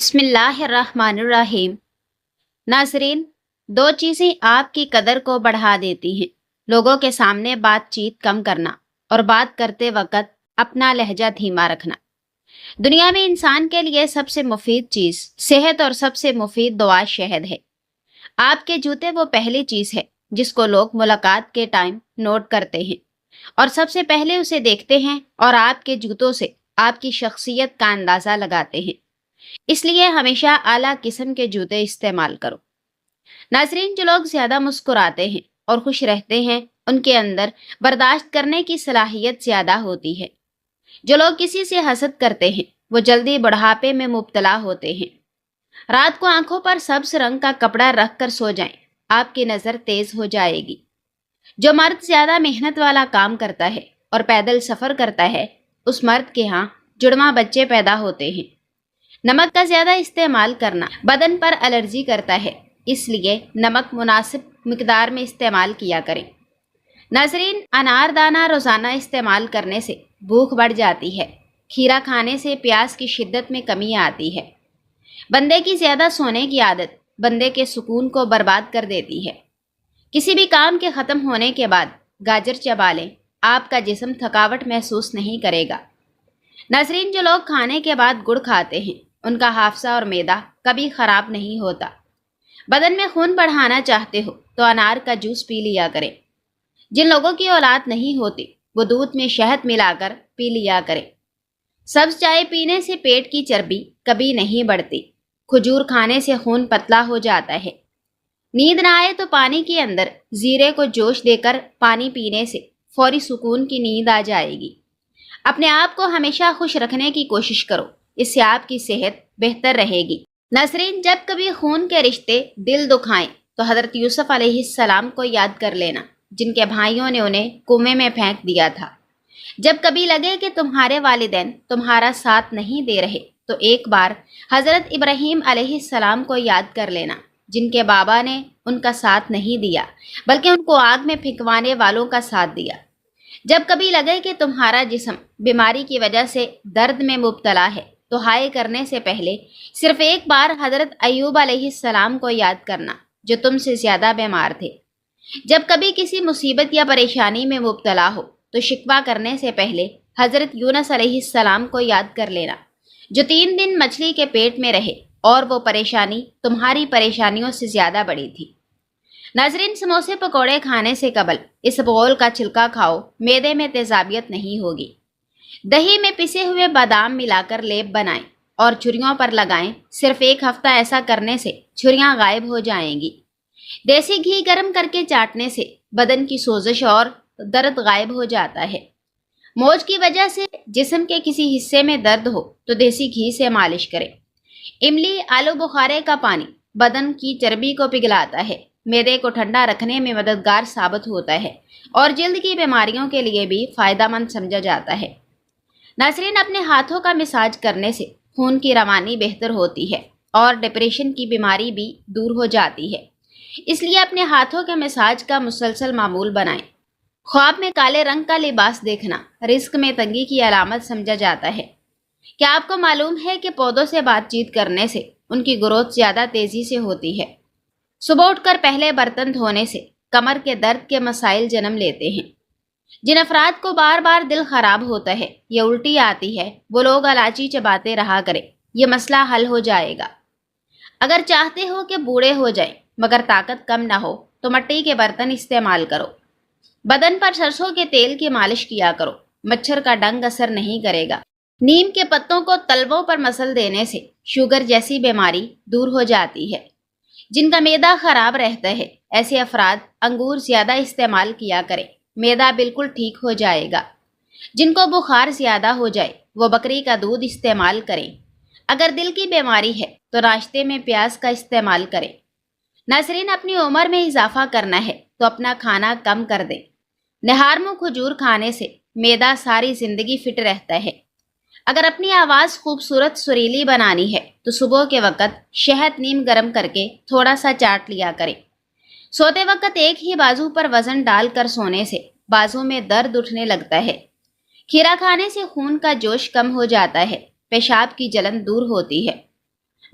بسم اللہ الرحمن الرحیم۔ ناظرین، دو چیزیں آپ کی قدر کو بڑھا دیتی ہیں: لوگوں کے سامنے بات چیت کم کرنا اور بات کرتے وقت اپنا لہجہ دھیما رکھنا۔ دنیا میں انسان کے لیے سب سے مفید چیز صحت اور سب سے مفید دوا شہد ہے۔ آپ کے جوتے وہ پہلی چیز ہے جس کو لوگ ملاقات کے ٹائم نوٹ کرتے ہیں اور سب سے پہلے اسے دیکھتے ہیں اور آپ کے جوتوں سے آپ کی شخصیت کا اندازہ لگاتے ہیں۔ اس لیے ہمیشہ اعلیٰ قسم کے جوتے استعمال کرو۔ ناظرین، جو لوگ زیادہ مسکراتے ہیں اور خوش رہتے ہیں ان کے اندر برداشت کرنے کی صلاحیت زیادہ ہوتی ہے۔ جو لوگ کسی سے حسد کرتے ہیں وہ جلدی بڑھاپے میں مبتلا ہوتے ہیں۔ رات کو آنکھوں پر سبز رنگ کا کپڑا رکھ کر سو جائیں، آپ کی نظر تیز ہو جائے گی۔ جو مرد زیادہ محنت والا کام کرتا ہے اور پیدل سفر کرتا ہے اس مرد کے ہاں جڑواں بچے پیدا ہوتے ہیں۔ نمک کا زیادہ استعمال کرنا بدن پر الرجی کرتا ہے، اس لیے نمک مناسب مقدار میں استعمال کیا کریں۔ ناظرین، انار دانہ روزانہ استعمال کرنے سے بھوک بڑھ جاتی ہے۔ کھیرا کھانے سے پیاس کی شدت میں کمی آتی ہے۔ بندے کی زیادہ سونے کی عادت بندے کے سکون کو برباد کر دیتی ہے۔ کسی بھی کام کے ختم ہونے کے بعد گاجر چبا لیں، آپ کا جسم تھکاوٹ محسوس نہیں کرے گا۔ ناظرین، جو لوگ کھانے کے بعد گڑ کھاتے ہیں ان کا حافظہ اور معدہ کبھی خراب نہیں ہوتا۔ بدن میں خون بڑھانا چاہتے ہو تو انار کا جوس پی لیا کریں۔ جن لوگوں کی اولاد نہیں ہوتی وہ دودھ میں شہد ملا کر پی لیا کریں۔ سبز چائے پینے سے پیٹ کی چربی کبھی نہیں بڑھتی۔ کھجور کھانے سے خون پتلا ہو جاتا ہے۔ نیند نہ آئے تو پانی کے اندر زیرے کو جوش دے کر پانی پینے سے فوری سکون کی نیند آ جائے گی۔ اپنے آپ کو ہمیشہ خوش رکھنے کی کوشش کرو، اس سے آپ کی صحت بہتر رہے گی۔ ناظرین، جب کبھی خون کے رشتے دل دکھائیں تو حضرت یوسف علیہ السلام کو یاد کر لینا جن کے بھائیوں نے انہیں کنویں میں پھینک دیا تھا۔ جب کبھی لگے کہ تمہارے والدین تمہارا ساتھ نہیں دے رہے تو ایک بار حضرت ابراہیم علیہ السلام کو یاد کر لینا جن کے بابا نے ان کا ساتھ نہیں دیا بلکہ ان کو آگ میں پھینکوانے والوں کا ساتھ دیا۔ جب کبھی لگے کہ تمہارا جسم بیماری کی وجہ سے درد میں مبتلا ہے تو ہائے کرنے سے پہلے صرف ایک بار حضرت ایوب علیہ السلام کو یاد کرنا جو تم سے زیادہ بیمار تھے۔ جب کبھی کسی مصیبت یا پریشانی میں مبتلا ہو تو شکوہ کرنے سے پہلے حضرت یونس علیہ السلام کو یاد کر لینا جو 3 دن مچھلی کے پیٹ میں رہے اور وہ پریشانی تمہاری پریشانیوں سے زیادہ بڑی تھی۔ ناظرین، سموسے پکوڑے کھانے سے قبل اس بغول کا چھلکا کھاؤ، معدے میں تیزابیت نہیں ہوگی۔ دہی میں پسے ہوئے بادام ملا کر لیپ بنائیں اور چھریوں پر لگائیں۔ صرف 1 ہفتہ ایسا کرنے سے چھریاں غائب ہو جائیں گی۔ دیسی گھی گرم کر کے چاٹنے سے بدن کی سوزش اور درد غائب ہو جاتا ہے۔ موج کی وجہ سے جسم کے کسی حصے میں درد ہو تو دیسی گھی سے مالش کریں۔ املی آلو بخارے کا پانی بدن کی چربی کو پگھلاتا ہے، معدے کو ٹھنڈا رکھنے میں مددگار ثابت ہوتا ہے اور جلد کی بیماریوں کے لیے بھی فائدہ مند سمجھا جاتا ہے۔ ناظرین، اپنے ہاتھوں کا مساج کرنے سے خون کی روانی بہتر ہوتی ہے اور ڈپریشن کی بیماری بھی دور ہو جاتی ہے۔ اس لیے اپنے ہاتھوں کے مساج کا مسلسل معمول بنائیں۔ خواب میں کالے رنگ کا لباس دیکھنا رزق میں تنگی کی علامت سمجھا جاتا ہے۔ کیا آپ کو معلوم ہے کہ پودوں سے بات چیت کرنے سے ان کی گروتھ زیادہ تیزی سے ہوتی ہے؟ صبح اٹھ کر پہلے برتن دھونے سے کمر کے درد کے مسائل جنم لیتے ہیں۔ جن افراد کو بار بار دل خراب ہوتا ہے یا الٹی آتی ہے وہ لوگ الائچی چباتے رہا کریں، یہ مسئلہ حل ہو جائے گا۔ اگر چاہتے ہو کہ بوڑھے ہو جائیں مگر طاقت کم نہ ہو تو مٹی کے برتن استعمال کرو۔ بدن پر سرسوں کے تیل کی مالش کیا کرو، مچھر کا ڈنگ اثر نہیں کرے گا۔ نیم کے پتوں کو تلووں پر مسل دینے سے شوگر جیسی بیماری دور ہو جاتی ہے۔ جن کا معدہ خراب رہتا ہے ایسے افراد انگور زیادہ استعمال کیا کریں، معدہ بالکل ٹھیک ہو جائے گا۔ جن کو بخار زیادہ ہو جائے وہ بکری کا دودھ استعمال کریں۔ اگر دل کی بیماری ہے تو ناشتے میں پیاز کا استعمال کریں۔ ناظرین، اپنی عمر میں اضافہ کرنا ہے تو اپنا کھانا کم کر دیں۔ نہار منہ کھجور کھانے سے معدہ ساری زندگی فٹ رہتا ہے۔ اگر اپنی آواز خوبصورت سریلی بنانی ہے تو صبح کے وقت شہد نیم گرم کر کے تھوڑا سا چاٹ لیا کریں۔ سوتے وقت ایک ہی بازو پر وزن ڈال کر سونے سے بازو میں درد اٹھنے لگتا ہے۔ کھیرا کھانے سے خون کا جوش کم ہو جاتا ہے، پیشاب کی جلن دور ہوتی ہے۔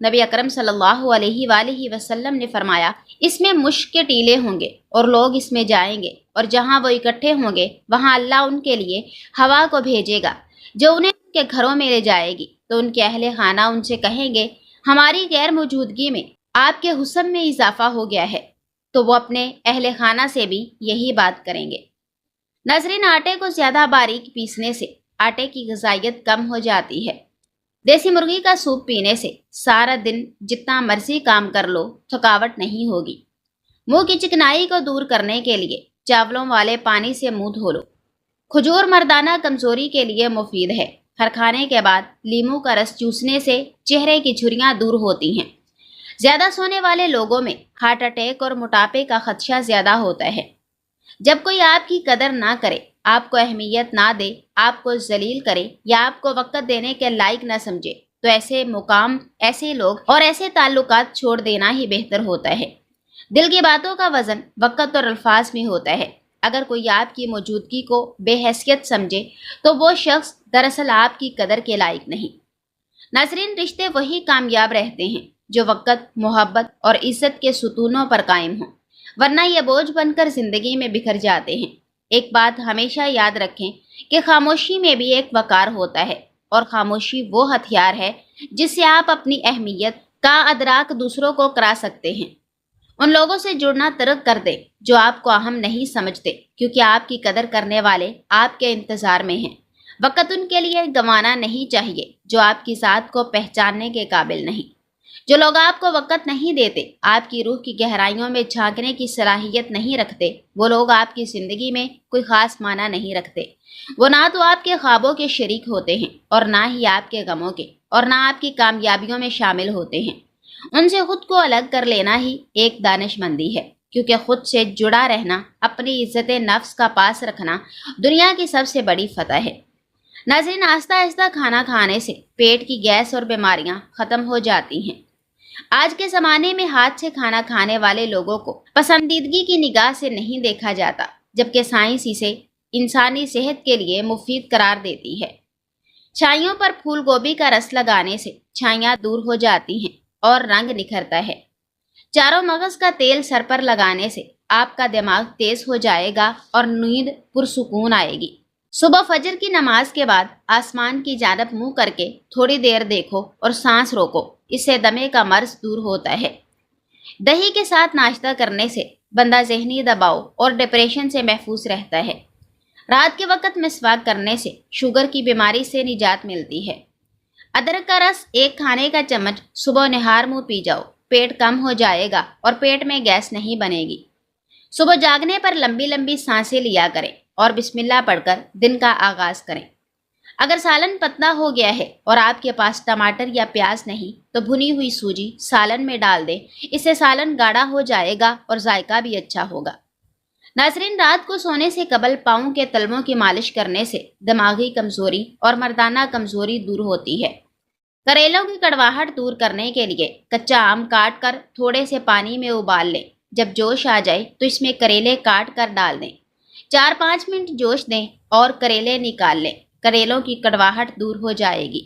نبی اکرم صلی اللہ علیہ وآلہ وسلم نے فرمایا، اس میں مشک کے ٹیلے ہوں گے اور لوگ اس میں جائیں گے، اور جہاں وہ اکٹھے ہوں گے وہاں اللہ ان کے لیے ہوا کو بھیجے گا جو انہیں ان کے گھروں میں لے جائے گی، تو ان کے اہل خانہ ان سے کہیں گے ہماری غیر موجودگی میں آپ کے حسن میں اضافہ ہو گیا ہے، تو وہ اپنے اہل خانہ سے بھی یہی بات کریں گے۔ ناظرین، آٹے کو زیادہ باریک پیسنے سے آٹے کی غذائیت کم ہو جاتی ہے۔ دیسی مرغی کا سوپ پینے سے سارا دن جتنا مرضی کام کر لو تھکاوٹ نہیں ہوگی۔ منہ کی چکنائی کو دور کرنے کے لیے چاولوں والے پانی سے منہ دھو لو۔ کھجور مردانہ کمزوری کے لیے مفید ہے۔ ہر کھانے کے بعد لیموں کا رس چوسنے سے چہرے کی جھریاں دور ہوتی ہیں۔ زیادہ سونے والے لوگوں میں ہارٹ اٹیک اور موٹاپے کا خدشہ زیادہ ہوتا ہے۔ جب کوئی آپ کی قدر نہ کرے، آپ کو اہمیت نہ دے، آپ کو ذلیل کرے یا آپ کو وقت دینے کے لائق نہ سمجھے، تو ایسے مقام، ایسے لوگ اور ایسے تعلقات چھوڑ دینا ہی بہتر ہوتا ہے۔ دل کی باتوں کا وزن وقت اور الفاظ میں ہوتا ہے۔ اگر کوئی آپ کی موجودگی کو بے حیثیت سمجھے تو وہ شخص دراصل آپ کی قدر کے لائق نہیں۔ ناظرین، رشتے وہی کامیاب رہتے ہیں جو وقت، محبت اور عزت کے ستونوں پر قائم ہوں، ورنہ یہ بوجھ بن کر زندگی میں بکھر جاتے ہیں۔ ایک بات ہمیشہ یاد رکھیں کہ خاموشی میں بھی ایک وقار ہوتا ہے، اور خاموشی وہ ہتھیار ہے جس سے آپ اپنی اہمیت کا ادراک دوسروں کو کرا سکتے ہیں۔ ان لوگوں سے جڑنا ترک کر دیں جو آپ کو اہم نہیں سمجھتے، کیونکہ آپ کی قدر کرنے والے آپ کے انتظار میں ہیں۔ وقت ان کے لیے گنوانا نہیں چاہیے جو آپ کی ذات کو پہچاننے کے قابل نہیں۔ جو لوگ آپ کو وقت نہیں دیتے، آپ کی روح کی گہرائیوں میں جھانکنے کی صلاحیت نہیں رکھتے، وہ لوگ آپ کی زندگی میں کوئی خاص معنی نہیں رکھتے۔ وہ نہ تو آپ کے خوابوں کے شریک ہوتے ہیں اور نہ ہی آپ کے غموں کے، اور نہ آپ کی کامیابیوں میں شامل ہوتے ہیں۔ ان سے خود کو الگ کر لینا ہی ایک دانش مندی ہے، کیونکہ خود سے جڑا رہنا، اپنی عزت نفس کا پاس رکھنا دنیا کی سب سے بڑی فتح ہے۔ ناظرین، آہستہ آہستہ کھانا کھانے سے پیٹ کی گیس اور بیماریاں ختم ہو جاتی ہیں۔ آج کے زمانے میں ہاتھ سے کھانا کھانے والے لوگوں کو پسندیدگی کی نگاہ سے نہیں دیکھا جاتا، جبکہ سائنس اسے انسانی صحت کے لیے مفید قرار دیتی ہے۔ چھائیوں پر پھول گوبھی کا رس لگانے سے چھائیاں دور ہو جاتی ہیں اور رنگ نکھرتا ہے۔ چاروں مغز کا تیل سر پر لگانے سے آپ کا دماغ تیز ہو جائے گا اور نیند پرسکون آئے گی۔ صبح فجر کی نماز کے بعد آسمان کی جانب منہ کر کے تھوڑی دیر دیکھو اور سانس روکو، اس سے دمے کا مرض دور ہوتا ہے۔ دہی کے ساتھ ناشتہ کرنے سے بندہ ذہنی دباؤ اور ڈپریشن سے محفوظ رہتا ہے۔ رات کے وقت مسواک کرنے سے شوگر کی بیماری سے نجات ملتی ہے۔ ادرک کا رس ایک کھانے کا چمچ صبح نہار منہ پی جاؤ، پیٹ کم ہو جائے گا اور پیٹ میں گیس نہیں بنے گی۔ صبح جاگنے پر لمبی لمبی سانسیں لیا کریں اور بسم اللہ پڑھ کر دن کا آغاز کریں۔ اگر سالن پتلا ہو گیا ہے اور آپ کے پاس ٹماٹر یا پیاز نہیں تو بھنی ہوئی سوجی سالن میں ڈال دیں، اس سے سالن گاڑھا ہو جائے گا اور ذائقہ بھی اچھا ہوگا۔ ناظرین، رات کو سونے سے قبل پاؤں کے تلووں کی مالش کرنے سے دماغی کمزوری اور مردانہ کمزوری دور ہوتی ہے۔ کریلوں کی کڑواہٹ دور کرنے کے لیے کچا آم کاٹ کر تھوڑے سے پانی میں ابال لیں۔ جب جوش آ جائے تو اس میں کریلے کاٹ کر ڈال دیں۔ 4-5 منٹ جوش دیں اور کریلے نکال لیں، کریلوں کی کڑواہٹ دور ہو جائے گی۔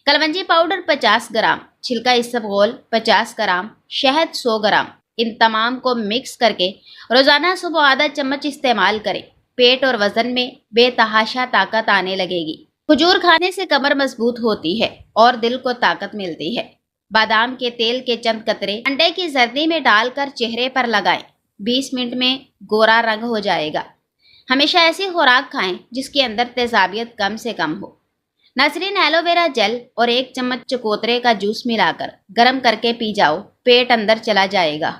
کلونجی پاؤڈر 50 گرام، چھلکا اسبغول 50 گرام، شہد 100 گرام، ان تمام کو مکس کر کے روزانہ صبح آدھا چمچ استعمال کریں۔ پیٹ اور وزن میں بے تحاشا طاقت آنے لگے گی۔ کھجور کھانے سے کمر مضبوط ہوتی ہے اور دل کو طاقت ملتی ہے۔ بادام کے تیل کے چند قطرے انڈے کی زردی میں ڈال کر چہرے پر لگائیں، 20 منٹ میں گورا رنگ ہو جائے گا۔ ہمیشہ ایسی خوراک کھائیں جس کے اندر تیزابیت کم سے کم ہو۔ ناظرین، ایلو ویرا جیل اور 1 چمچ چکوترے کا جوس ملا کر گرم کر کے پی جاؤ، پیٹ اندر چلا جائے گا۔